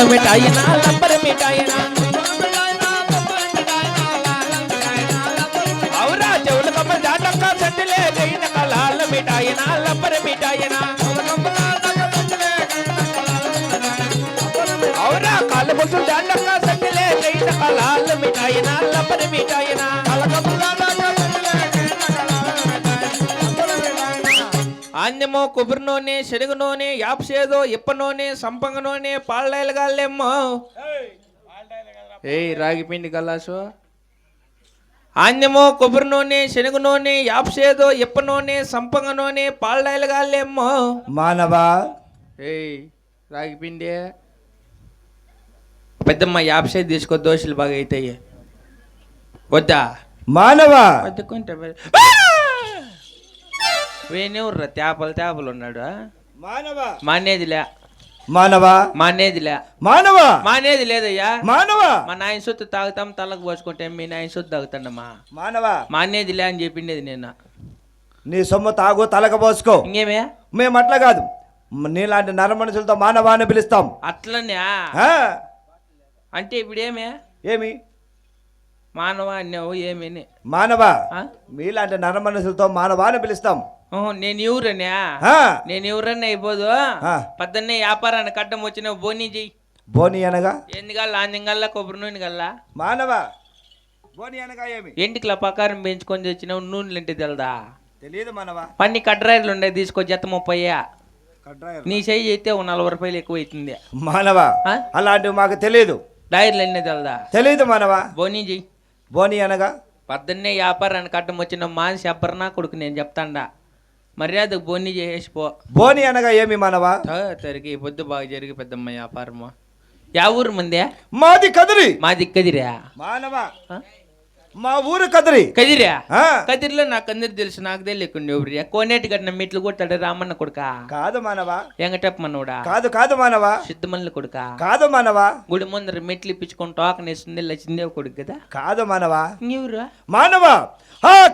మిఠాయినా lumbar మిఠాయినా అవురా చెవుల కమ్మలు దాటక్క సందిలే గైన కలాల మిఠాయినా లంబర్ మిఠాయినా అవురా కాళ్ళు బొట్టులు దాటక్క సందిలే గైన కలాల మిఠాయినా లంబర్ మిఠాయినా ఆన్యమో కొబ్బరి నూనె శనగ నూనె యాప్సేదో ఇప్ప నూనె సంపంగ నూనె పాలడాయలు గాళ్ళేమ్మో ఏయ్ రాగిపిండి గల్లాసు ఆన్యమో కొబ్బరి నూనె శనగ నూనె యాప్సేదో ఇప్ప నూనె సంపంగ నూనె పాలడాయలు గాళ్ళేమ్మో మానవా ఏయ్ రాగిపిండి పెద్దమ్మ యాప్సే తీసుకో దోశలు బాగా అవుతాయి వద్దా మానవా వద్దుకుంటే వేణెవర్రా తేపలు ఉన్నాడు మానవా మానేదిలే మానవా మానేదిలే మానవా మానేది లేదయ్యా మానవా మా నాయన సొత్తు తాగుతాం తలకు పోసుకుంటే మీ నాయన సొత్తు తాగుతాడమ్మా మానవా మానేదిలే అని చెప్పిండేది నేను నీ సొమ్ము తాగు తలక పోసుకో ఇంకేమే మేము అట్లా కాదు నీలాంటి నర మనుషులతో మానవా అని పిలుస్తాం అట్లనే ఆ? అంటే ఇప్పుడు ఏమే ఏమి మానవ అన్నావు ఏమని మానవా మీలాంటి నర మనుషులతో మానవా అని పిలుస్తాం నేను ఎవరన్నా ఆ? నేను ఎవరన్నా అయిపోదు పొద్దున్నే వ్యాపారాన్ని కట్టం వచ్చిన బోనీ చెయ్యి బోని అనగా ఎందుకల్లా ఆంజంగల్లా కొబ్బరి నూనె గల్లా మానవా బోని అనగా ఏమి ఎంటికల పకారం పెంచుకొని వచ్చినావు నూనెలు ఇంటి తెలదా తెలియదు మానవా పన్ని కడ్రాయిలు ఉండే తీసుకో జత 30 కడ్రాయర్. నీ చెయ్యి అయితే 40 రూపాయలు ఎక్కువ అవుతుంది మానవా ఆ? అలాంటివి మాకు తెలియదు డైర్లు ఎన్నే తెలదా తెలియదు మానవా బోనీ చెయ్యి బోని అనగా పొద్దున్నే వ్యాపారాన్ని కట్టం వచ్చిన మాన్సి ఎవ్వరనా కొడుకు నేను చెప్తాండా మర్యాదకు బోనీ చేసేసిపో బోని అనగా ఏమి మానవా తరికి పొద్దు బాగా జరిగి పెద్దమ్మ వ్యాపారము యా ఊరు మందే మాది కదిరి మాది కదిరా మానవా మా ఊరు కదిరి కదిరా ఆ? కదిరిలో నాకు అందరు తెలుసు నాకు తెలియకుండా ఎవరు కోనేటి కట్టిన మెట్లు కొట్టాడు రామన్న కొడుక కాదు మానవా ఎంగటప్ప మనోడా కాదు కాదు మానవా సిద్ధమల్లి కొడుక కాదు మానవా గుడి ముందర మెట్లు ఇప్పించుకొని టోకనేస్తుంది లచ్చిందేవ్ కొడుకు కదా కాదు మానవా ఇంకెవరు మానవా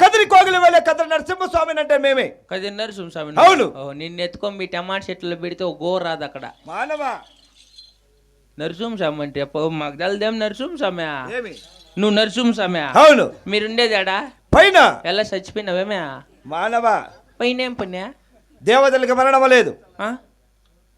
కదిరి కోగిలి వెళ్ళే కదిరి నరసింహస్వామిని అంటే మేమే కదిరి నరసింహ స్వామి అవును. నిన్ను ఎత్తుకొని మీ టమాటా చెట్లు పెడితే ఓ గో రాదు అక్కడ మానవా నరసింహ స్వామి అంటే మాకు తెలదేం నరసింహ స్వామి ఏమి నువ్వు నరసింహ స్వామి అవును మీరుండేది ఆడా పైన ఎలా చచ్చిపోయినావేమే మానవా పైన ఏం పని దేవతలకు మరణం లేదు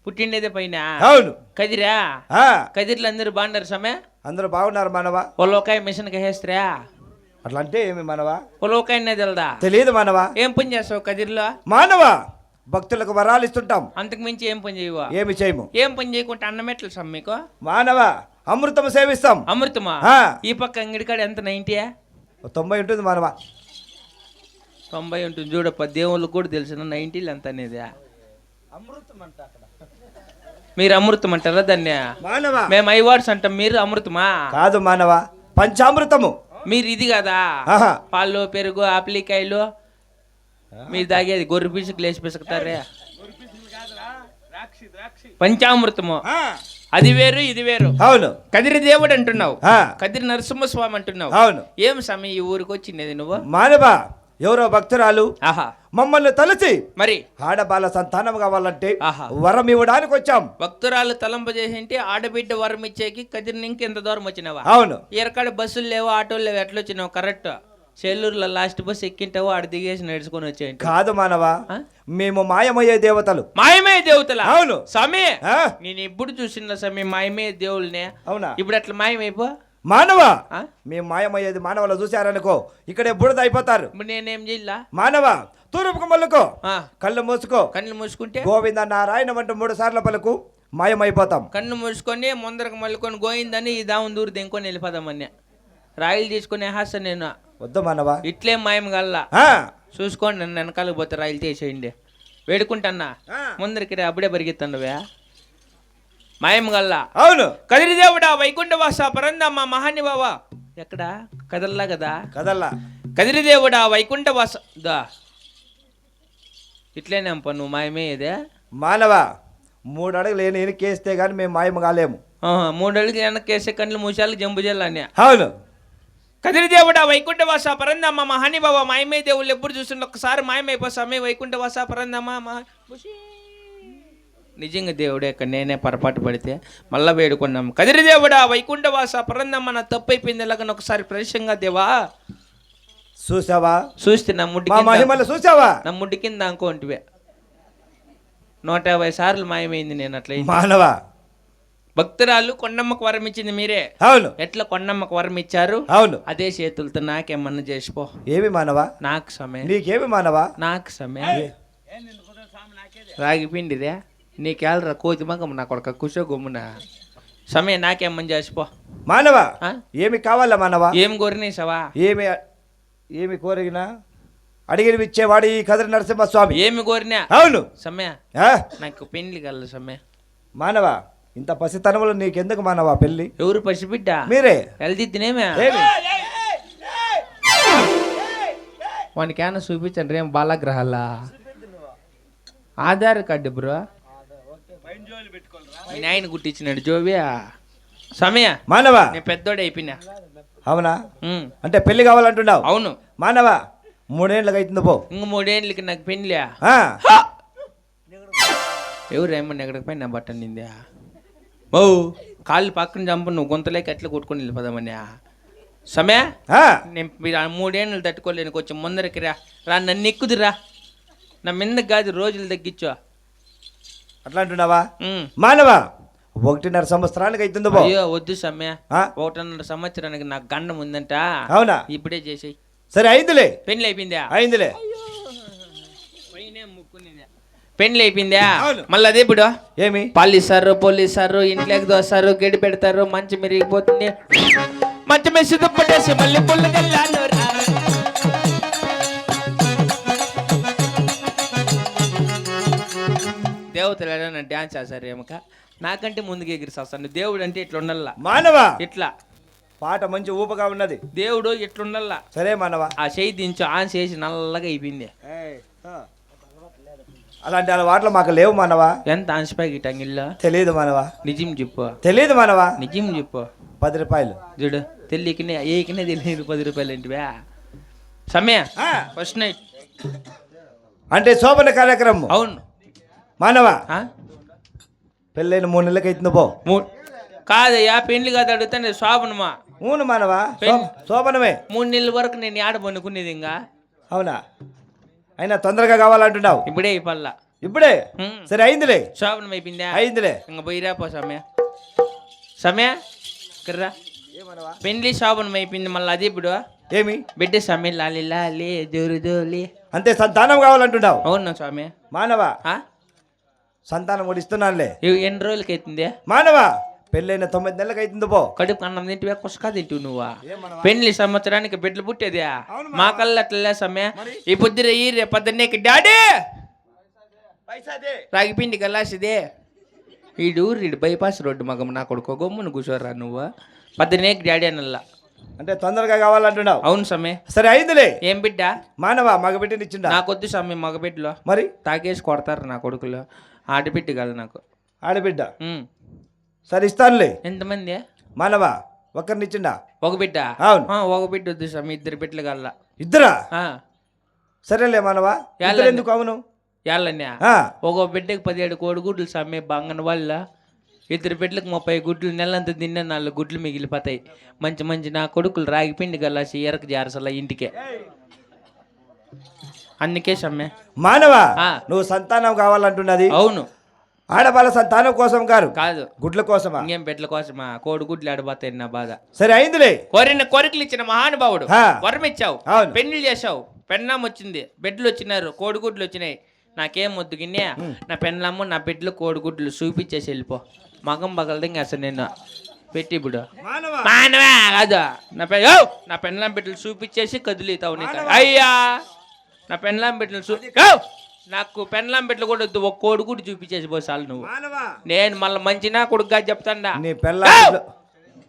పుట్టిండేదే పైన అవును కదిరా ఆ, కదిర్లు అందరూ బాగున్నారు సమయ అందరూ బాగున్నారు మానవా ఒలోకాయ మిషన్ వేస్తారా అట్లా అంటే ఏమి మానవా ఒలోకాయనే తెలదా తెలియదు మానవా ఏం పని చేస్తావు కదిర్లో మానవా భక్తులకు వరాలు ఇస్తుంటాం అంతకు మించి ఏం పని చేయవా ఏమి చేయము ఏం పని చేయకుంటే అన్నం ఎట్లా సమ్ మీకు మానవా అమృతం సేవిస్తాం అమృతమా ఆ. ఈ పక్క అంగిడికాడ ఎంత 90 90 ఉంటుంది మానవా 90 ఉంటుంది చూడప్ప దేవుళ్ళకి కూడా తెలిసిన 90 ఎంత అనేది మీరు అమృతం అంటారా దాన్ని మానవా మేము ఐవార్డ్స్ అంటాం మీరు అమృతమా కాదు మానవా పంచామృతము మీరు ఇది కదా ఆహా. పాలు పెరుగు ఆపిలికాయలు మీరు తాగేది గొర్రె పీసుకు లేచి పిసుకుతారే పంచామృతము ఆ, అది వేరు ఇది వేరు అవును కదిరి దేవుడు అంటున్నావు ఆ, కదిరి నరసింహస్వామి అంటున్నావు అవును ఏం సమయం ఈ ఊరికి వచ్చింది నువ్వు మానవా ఎవరో భక్తురాలు ఆహా మమ్మల్ని తలచి మరి ఆడబాల సంతానం కావాలంటే ఆహా. వరం ఇవ్వడానికి వచ్చాం భక్తురాలు తలంపజేసింటే ఆడబిడ్డ వరం ఇచ్చేకి కదిరి నుంచి ఎంత దూరం వచ్చినావా అవును ఎరకాడ బస్సులు లేవు ఆటోలు లేవు ఎట్లా వచ్చినావు కరెక్ట్ చెల్లూరులో లాస్ట్ బస్ ఎక్కింటావు ఆడ దిగేసి నడుచుకొని వచ్చేయండి కాదు మానవా ఆ? మేము మాయమయ్యే దేవతలు మాయమే దేవతల అవును. స్వామి ఆ? నేను ఎప్పుడు చూసిన స్వామి మాయమే దేవుల్ని అవునా ఇప్పుడు అట్లా మాయమైపో మానవా ఆ? మేము మాయమయ్యేది మానవులు చూశారనుకో ఇక్కడే బుడద అయిపోతారు ఇప్పుడు నేనేం చేయాల మానవా తూర్పుకు మల్లుకో కళ్ళు మూసుకో కళ్ళు మూసుకుంటే గోవింద నారాయణ వంట 3 సార్లు పలుకు మాయమైపోతాం కన్ను మూసుకొని ముందరకు మల్లుకొని గోయిందని ఈ దావుని దూరు దెంకొని వెళ్ళిపోదామని రాయిలు తీసుకుని హాస్త నేను వద్దు మానవా ఇట్లే మాయం గల్లా ఆ, చూసుకోండి నన్ను వెనకాలకు పోతే రాయిలు తీసేయండి వేడుకుంటాన్నా ఆ. ముందరికి రా, అప్పుడే పరిగెత్తండువే మాయం గల్లా అవును కదిరిదేవుడా వైకుంఠవాస పరందమ్మ మహాని బావా ఎక్కడ కదల్లా కదా కదల్లా కదిరిదేవుడా వైకుంఠవాస దా ఇట్లేనే అంప నువ్వు మాయమే ఇదే మానవా 3 అడుగులు వెనకేస్తే గాని మేము మాయము కాలేము 3 అడుగులు వెనక్కేసే కళ్ళు మూసాలు జంబుజల్లు అని అవును కదిరిదేవుడా వైకుంఠవాస పరందమ్మ మహాని బావ మాయమే దేవుళ్ళు ఎప్పుడు చూసిన ఒక్కసారి మాయమైపో సమయ వైకుంఠవాస పరందమ్మ నిజంగా దేవుడే ఇక్కడ నేనే పొరపాటు పడితే మళ్ళా వేడుకున్నాం. కదిరి దేవుడా వైకుంఠవాస పరందమ్మ నా తప్పు అయిపోయింది ఎలాగని ఒకసారి ప్రవేశంగా దేవా చూసావా? చూస్తే నా ముడ్డి మా మహిమలు చూసావా? నా ముడ్డి కింద అనుకోంటివే 150 సార్లు మాయమైంది నేను అట్లా. మానవ భక్తురాలు కొండమ్మకు వరం ఇచ్చింది మీరే. అవును. ఎట్లా కొండమ్మకు వరం ఇచ్చారు? అవును. అదే చేతులతో నాకేమన్నా చేసిపో. ఏమి మానవ? నాకు సమయం. నీకేమి మానవ? నాకు సమయం. రాగి పిండిదే నీకేళ్ళరా కోతి మగం నా కొడుక కుషో గుమ్మున సమయం నాకేమని చేసిపో. మానవ ఏమి కావాలా మానవ? ఏం కోరినేసావా? ఏమి కోరినా అడిగినవి ఇచ్చేవాడు ఈ కదిరి నరసింహస్వామి. ఏమి కోరినా? అవును. సమయ నాకు పెళ్లి కల సమయ. మానవ ఇంత పసితనములు నీకెందుకు మానవ పెళ్లి? ఎవరు పసిబిడ్డ? మీరే. వెళ్దిద్దినేమే వానికేనా చూపించండి రేం బాలగ్రహాలా ఆధార్ కార్డు బ్రో మీ నాయన గుట్టించినాడు జోబియా సమయ. మానవ నేను పెద్దోడు అయిపోయినా. అవునా? అంటే పెళ్లి కావాలంటున్నావు? అవును. మానవ 3 ఏళ్ళకి అవుతుంది పో. ఇంక 3 ఏళ్ళకి నాకు పెళ్లియా? ఎవరు ఏమన్నా ఎక్కడికి పోయినా బట్టన్ నిందా బౌ కాళ్ళు పక్కన చంపు నువ్వు గొంతలేక ఎట్లా కొట్టుకొని వెళ్ళిపోదామన్నా సమయ. నేను 3 ఏళ్ళు తట్టుకోలేను కొంచెం ముందరికి రా నన్ను ఎక్కుదిరా నా మిందకి కాదు రోజులు తగ్గించు అట్లా అంటున్నావా? మానవ 1.5 సంవత్సరానికి అవుతుంది పో. అయ్యో వద్దు సమయ 1.5 సంవత్సరానికి నాకు గండం ఉందంట. అవునా? ఇప్పుడే చేసేయి. సరే అయిందిలే. పెళ్లి అయిపోయిందా? అయిందిలే. పెళ్లి అయిపోయిందా? మళ్ళీ అదే ఇప్పుడు ఏమి పాలిస్తారు పోలీసారు ఇంట్లోకి దోస్తారు గడి పెడతారు మంచి మెరిగిపోతుంది మంచి మెసి దుప్పటేసి మళ్ళీ పుల్లు తెల్లాను దేవతలు ఏదైనా డ్యాన్స్ చేస్తారు ఏమక నాకంటే ముందుకు ఎగిరిస్తాను. దేవుడు అంటే ఇట్లా ఉండాల మానవ. ఇట్లా పాట మంచి ఊపగా ఉన్నది. దేవుడు ఎట్లుండాల. సరే మానవ. ఆ చేయి దించు ఆన్ చేసి నల్లగా అయిపోయింది. అలాంటి వాటిలో మాకు లేవు మానవ. ఎంత ఆన్సిపాయి గిట్టంగిల్లో తెలియదు మానవ. నిజం చెప్పు. తెలియదు మానవ. నిజం చెప్పు. 10 రూపాయలు చూడు తెలియకనే ఏకనే తెలియదు 10 రూపాయలు ఏంటివా సమయ. ఫస్ట్ నైట్ అంటే శోభన కార్యక్రమం. అవును మానవ పెళ్ళైన 3 నెలలకి అవుతుంది పో. కాదయ్యా పెళ్లి కాదు అడుగుతాను శోభనమా. అవును మానవ శోభనమే. 3 నెలల వరకు నేను ఆడ పనుకునేది ఇంకా. అవునా? అయినా తొందరగా కావాలంటున్నావు. ఇప్పుడే ఈ పల్ల ఇప్పుడే. సరే అయిందిలే. శోభనం అయిపోయిందా? అయిందిలే. ఇంకా పోయిరా పో సమయ. సమయ కర్రా పెళ్లి శోభనం అయిపోయింది మళ్ళీ అది ఇప్పుడు ఏమి బిడ్డ సమయ లాలి లాలి జోరు జోలి అంతే సంతానం కావాలంటున్నావు. అవును స్వామి. మానవ సంతానం కూడా ఇస్తున్నానులే. ఎన్ని రోజులకి అవుతుంది మానవ? పెళ్ళైన 9 నెలలకు అవుతుంది పో. కడుపు అన్నం తింటివా కుసకా తింటివి నువ్వా? పెళ్లి సంవత్సరానికి బిడ్డలు పుట్టేదా? మా కళ్ళ అట్లా సమయ. ఈ పొద్దున ఈ రేపొద్దున్నేకి డాడీ రాగిపిండి గల్లాసిదే ఈడు బైపాస్ రోడ్డు మగం నా కొడుకో గమ్మును కూర్చోరా నువ్వు పొద్దున్నేకి డాడీ అనల్లా. అంటే తొందరగా కావాలంటున్నావు. అవును సమయ. సరే అయిందిలే. ఏం బిడ్డ? మానవ మగ బిడ్డని ఇచ్చిండా? నాకొద్దు సమయం మగబిడ్డలో మరి తాకేసి కొడతారు నా కొడుకులు. ఆడబిడ్డ కాదు నాకు. ఆడబిడ్డ. సరే ఇస్తానులే. ఎంతమంది? మానవ ఒకరిని ఇచ్చిండా? ఒక బిడ్డ. అవును. ఒక బిడ్డ వద్దు సమయం 2 బిడ్డలు కల్లా. ఇద్దరా? సరేలే మానవ. ఎందుకు? అవును ఏళ్ళన్యా ఒక బిడ్డకి 17 కోడిగుడ్లు సమయం బంగన వల్ల 2 బిడ్డలకు 30 గుడ్లు నెలంతా తిన్నా 4 గుడ్లు మిగిలిపోతాయి. మంచి మంచి నా కొడుకులు రాగిపిండి గల్లాసి ఎరకు జారసల్లా ఇంటికే. అందుకే సమ్మె. మానవ నువ్వు సంతానం కావాలంటున్నది. అవును. ఆడవాళ్ళ సంతానం కోసం కాదు గుడ్ల కోసమా? ఇంకేం బిడ్డల కోసమా? కోడిగుడ్లు ఆడబోతాయి నా బాధ. సరే అయిందిలే. కోరికలు ఇచ్చిన మహానుభావుడు వరం ఇచ్చావు. పెళ్లి చేసావు. పెన్నాం వచ్చింది. బిడ్డలు వచ్చినారు. కోడిగుడ్లు వచ్చినాయి. నాకేం వద్దు గిన్నె. నా పెన్నమ్మ నా బిడ్డలు కోడిగుడ్లు చూపించేసి వెళ్ళిపో. మగం పగలదంగా అసలు నేను పెట్టి ఇప్పుడు మానవా కాదు నా పెన్లాం బిడ్డలు చూపించేసి కదిలితావు నీకు. అయ్యా నా పెన్లాం బిడ్డలు నాకు పెన్లాం బిడ్డలు కూడా వద్దు. ఒక కోడిగుడ్డు చూపించేసి పోసాలు నువ్వు. నేను మళ్ళీ మంచి నా కొడుకుగా చెప్తాండా.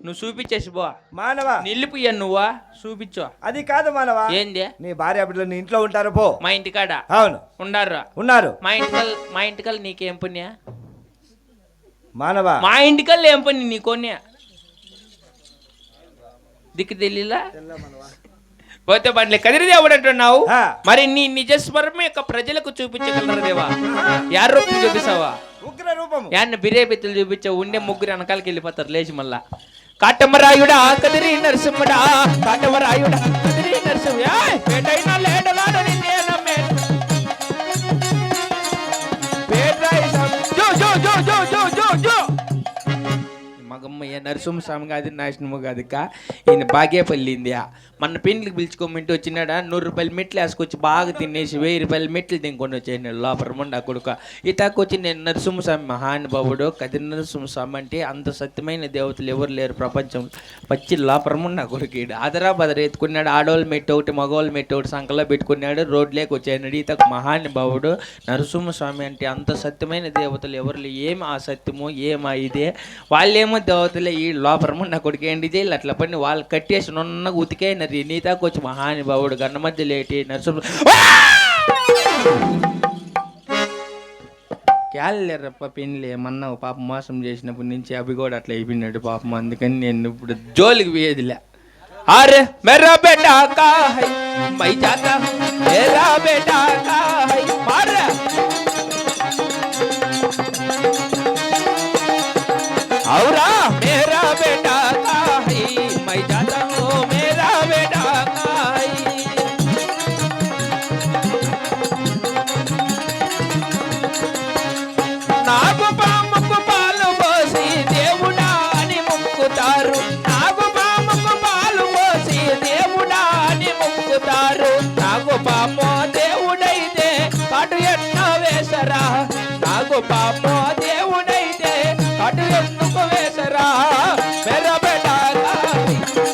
నువ్వు చూపించేసి పో. మానవా నిల్లిపోయా నువ్వా చూపించు. అది కాదు మానవా. ఏంది? నీ భార్య బిడ్డలు నీ ఇంట్లో ఉంటారు పో. మా ఇంటికాడ? అవును ఉన్నారు. మా ఇంటికల్ నీకేం పుణ్య మానవా? మా ఇంటికల్ ఏం పని నీ కొన్య దిక్కు తెలియలా పోతే బండ్లే కదిరిదేవుడు అంటున్నావు. మరి నీ నిజస్వరమే యొక్క ప్రజలకు చూపించగలరు దేవా. యారు చూపిస్తావా? ఉగ్ర రూపము యాన్న బిరేబెత్తులు చూపించా ఉండే ముగ్గురు వెనకాలకి వెళ్ళిపోతారు లేచి మళ్ళా కాటమరాయుడా కదిరి నరసింహుడా కాటమరాయుడా కదిరి నరసింహ పేటైనా లేడలాడు నిన్నే నమ్మే మగమ్మయ్య నరసింహస్వామి కాదు నాశనము కాదు ఈయన బాగేపల్లి ఇండియా మన పెండ్లికి పిలుచుకోమంటే వచ్చినాడా 100 రూపాయలు మెట్లు వేసుకొచ్చి బాగా తినేసి 1000 రూపాయలు మెట్లు తినుకొని వచ్చాను లోపల ముండా కొడుక ఇటాకొచ్చి నేను నరసింహస్వామి మహానుభావుడు కదిరి నరసింహస్వామి అంటే అంత సత్యమైన దేవతలు ఎవరు లేరు ప్రపంచంలో వచ్చి లోపరముండా కొడుకుడు ఆదరాబాదర ఎత్తుకున్నాడు ఆడవాళ్ళు మెట్టు ఒకటి మగవాళ్ళు మెట్టు ఒకటి సంకలో పెట్టుకున్నాడు రోడ్లేకి వచ్చాడు ఇతకు మహానుభావుడు నరసింహస్వామి అంటే అంత సత్యమైన దేవతలు ఎవరు ఏం ఆ సత్యము ఏమా ఇదే వాళ్ళేమో దేవతలే ఈ లోపరముండా కొడుకు ఏంటి చేయాలి అట్లా పని వాళ్ళు కట్టేసి నున్నగా ఉతికైన నీతాకు వచ్చి మహానుభావుడు గన్న మధ్య లేటి నరసింహ క్యాలెరప్ప పెళ్ళి ఏమన్నా పాపం మోసం చేసినప్పటి నుంచి అవి కూడా అట్లా అయిపోయినాడు పాపం అందుకని నేను ఇప్పుడు జోలికి వేయదులే అరే మెరా బేటా కా హై మై జాతా మెరా బేటా కా హై మారా औरा मेरा बेटा का है मैं जाता हूँ मेरा बेटा का है नागु पामुకు పాలు పోసి దేవుడా అని మొక్కుతారు నాగు పాముకు పాలు పోసి దేవుడా అని మొక్కుతారు నాగు పాము దేవుడైతే కడు ఎన్న వేసరా నాగు పాము దేవుడైతే కడు ఎందుకు వేసరా मेरा बेटा का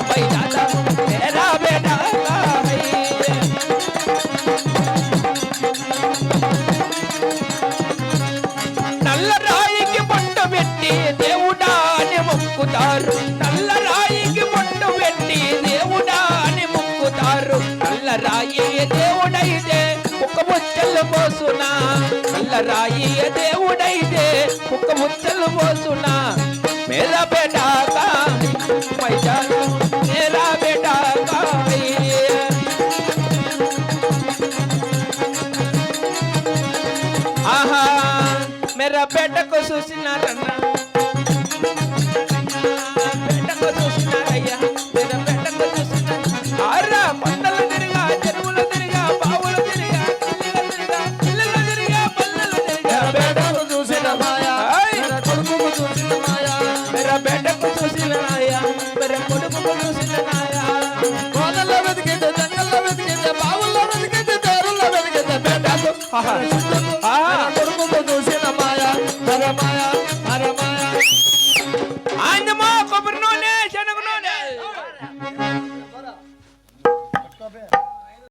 मैं जाता हूँ मेरा बेटा का నల్ల రాయికి పొట్టు పెట్టి దేవుడా అని మొక్కుతారు నల్ల రాయికి పొట్టు పెట్టి దేవుడా అని మొక్కుతారు నల్ల రాయి దేవుడైతే కుక్క ముచ్చలు పోసునా నల్ల రాయి దేవుడైతే కుక్క ముచ్చలు పోసునా मेरा बेटा का मैं जाता हूँ मेरा बेटा का आहा मेरा बेटा को सूचना रन्ना बेटा को सूचना रैया मेरा बेटा को सूचना आरा पंडल तिरिगा చెరువుల తిరిగా బావుల తిరిగా ఇళ్ళల తిరిగా పల్లెల తిరిగా बेटा को सूचना माया मेरा కొడుకు को सूचना माया मेरा बेटा को सूचना आया मेरे కొడుకు को सूचना आया కోనల వెతికితే జంగల వెతికితే బావుల వెతికితే దారుల వెతికితే बेटा को ఆహా కొడుకు को सूचना माया मेरा माया मेरा माया ఆందమా కొబ్బరి నూనె శనగ నూనె